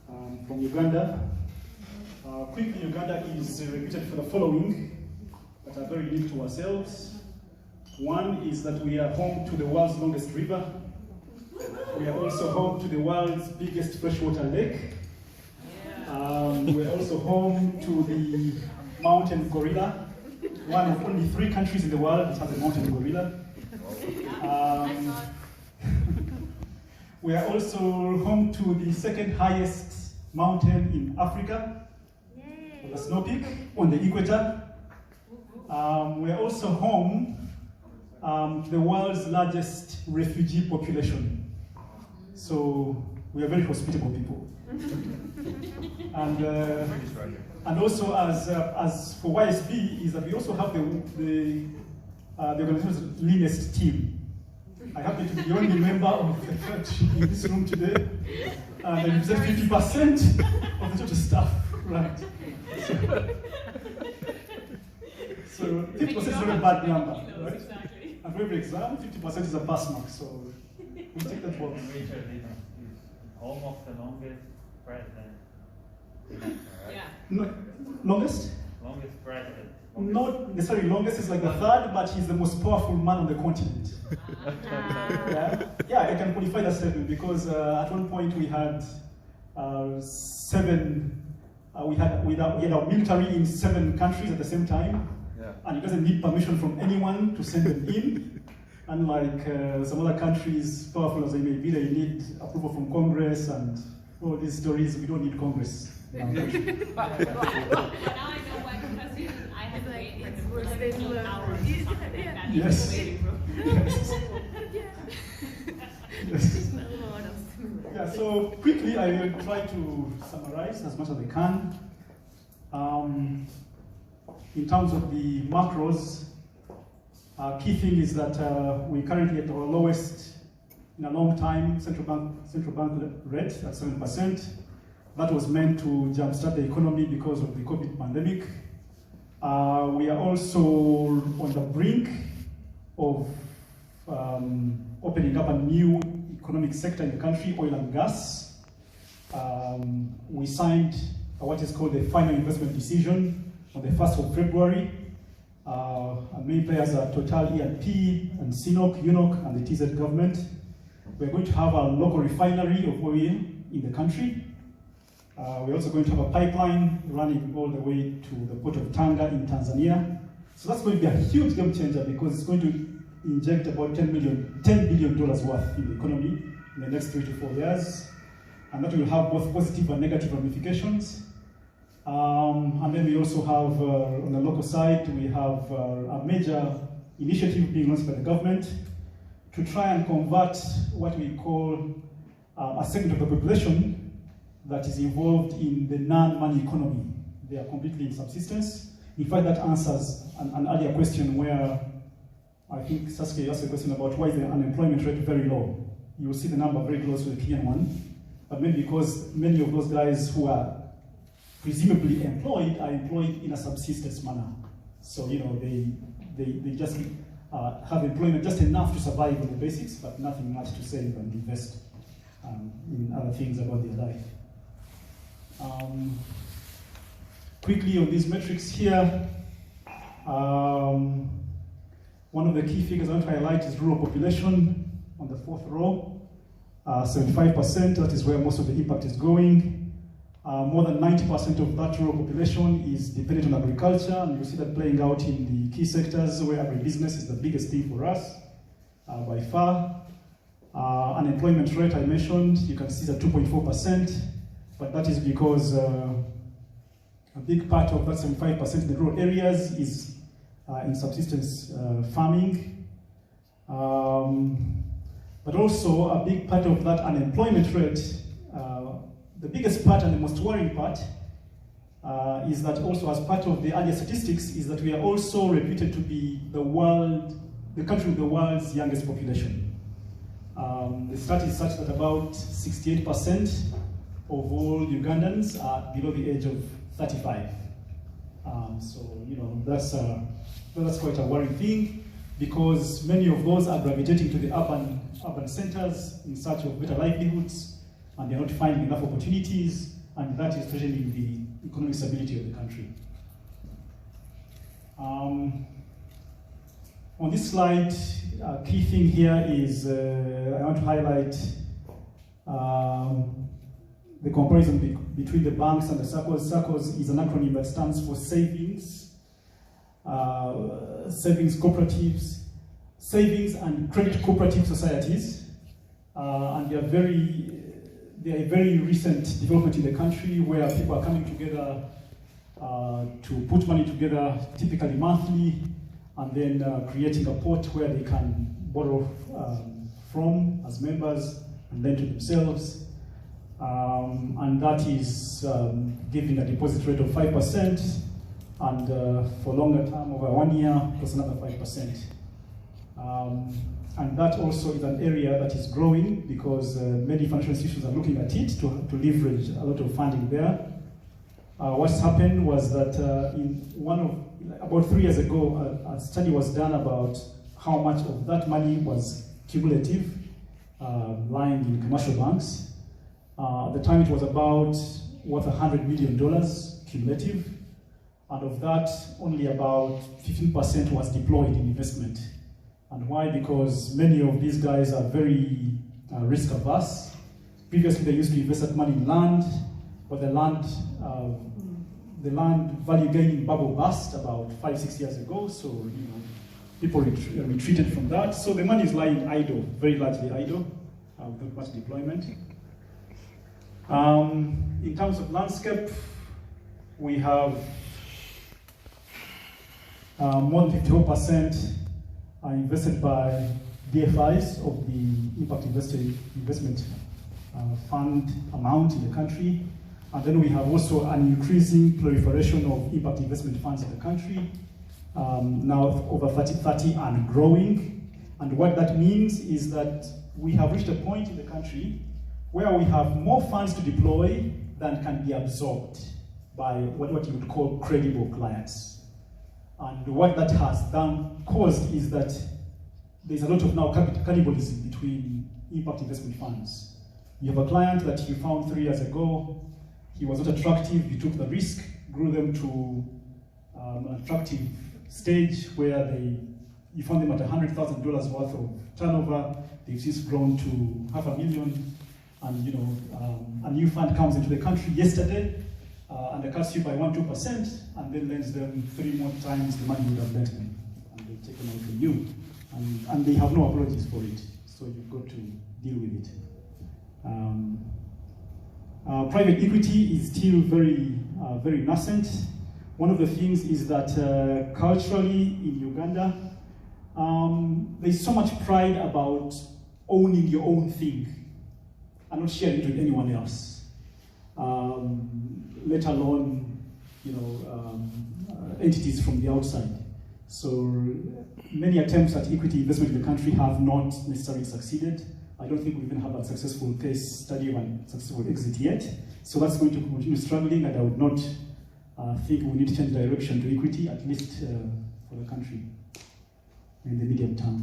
from Uganda. Quickly, Uganda is reputed for the following that are very unique to ourselves. One is that we are home to the world's longest river. We are also home to the world's biggest freshwater lake. We're also home to the mountain gorilla, one of only 3 countries in the world that has a mountain gorilla. We are also home to the second highest mountain in Africa, the Snow Peak on the equator. We are also home to the world's largest refugee population. So we are very hospitable people. And also as for YSB is that we also have the organization's leanest team. I happen to be the only member of the church in this room today, and I represent 50% of the total staff, right? So 50% is a very bad number, right? Exactly. And for every exam, 50% is a pass mark, so we take that box. Richard is home of the longest president. Right? Yeah. No, longest? Longest president. Not necessarily longest, is like the 3rd, but he's the most powerful man on the continent. Yeah, I can qualify that statement because at one point we had we had our military in 7 countries at the same time, and it doesn't need permission from anyone to send them in. Unlike some other countries, powerful as they may be, they need approval from Congress and all these stories. We don't need Congress. But now I know why, because I had to wait for 17 hours or something like that. Yes. Yeah, so quickly I will try to summarize as much as I can. In terms of the macros, key thing is that we're currently at our lowest in a long time central bank rate at 7%. That was meant to jumpstart the economy because of the COVID pandemic. We are also on the brink of opening up a new economic sector in the country, oil and gas. We signed what is called the final investment decision on the 1st of February. Our main players are Total, E&P, and CNOC, UNOC, and the TZ government. We're going to have a local refinery of oil in the country. We're also going to have a pipeline running all the way to the port of Tanga in Tanzania. So that's going to be a huge game changer because it's going to inject about $10 billion worth in the economy in the next 3 to 4 years. And that will have both positive and negative ramifications. And then we also have, on the local side, we have a major initiative being launched by the government to try and convert what we call a segment of the population that is involved in the non-money economy. They are completely in subsistence. In fact, that answers an earlier question where I think Saskia asked a question about why is the unemployment rate very low. You will see the number very close to the Kenyan one, but maybe because many of those guys who are presumably employed are employed in a subsistence manner. So, you know, they just have employment just enough to survive on the basics, but nothing much to save and invest in other things about their life. Quickly on these metrics here, one of the key figures I want to highlight is rural population on the 4th row, 75%, that is where most of the impact is going. More than 90% of that rural population is dependent on agriculture, and you'll see that playing out in the key sectors where agribusiness is the biggest thing for us by far. Unemployment rate I mentioned, you can see that 2.4%, but that is because a big part of that 75% in the rural areas is in subsistence farming. But also a big part of that unemployment rate, the biggest part and the most worrying part is that also as part of the earlier statistics is that we are also reputed to be the country with the world's youngest population. The stat is such that about 68% of all Ugandans are below the age of 35. So, you know, that's quite a worrying thing because many of those are gravitating to the urban centers in search of better livelihoods, and they're not finding enough opportunities. and that is threatening the economic stability of the country. On this slide, a key thing here is I want to highlight the comparison between the banks and the SACCOs. SACCOs is an acronym that stands for savings, savings cooperatives, savings and credit cooperative societies, and they are a very recent development in the country where people are coming together to put money together, typically monthly, and then creating a pot where they can borrow from as members and lend to themselves. And that is giving a deposit rate of 5%, and for longer term, over 1 year, plus another 5%. And that also is an area that is growing because many financial institutions are looking at it to leverage a lot of funding there. What's happened was that about 3 years ago, a study was done about how much of that money was cumulative, lying in commercial banks. At the time, it was about worth $100 million cumulative, and of that, only about 15% was deployed in investment. And why? Because many of these guys are very risk averse. Previously, they used to invest that money in land, but the land value gaining bubble burst about 5-6 years ago. So people retreated from that. So the money is lying idle, very largely idle, without much deployment. In terms of landscape, we have more than 54% are invested by DFIs of the impact investment fund amount in the country. And then we have also an increasing proliferation of impact investment funds in the country, now over 30 and growing. And what that means is that we have reached a point in the country where we have more funds to deploy than can be absorbed by what you would call credible clients. And what that has caused is that there's a lot of now cannibalism between impact investment funds. You have a client that you found 3 years ago, he was not attractive, you took the risk, grew them to an attractive stage where you found them at $100,000 worth of turnover, they've since grown to $500,000, and a new fund comes into the country yesterday, undercuts you by 1-2%, and then lends them 3 more times the money you would have lent them, and they've taken out from you, and they have no apologies for it. So you've got to deal with it. Private equity is still very nascent. One of the things is that culturally in Uganda, there's so much pride about owning your own thing and not sharing it with anyone else. Let alone, entities from the outside. So many attempts at equity investment in the country have not necessarily succeeded. I don't think we even have a successful case study of a successful exit yet. So that's going to continue struggling, and I would not think we need to change direction to equity, at least for the country in the medium term.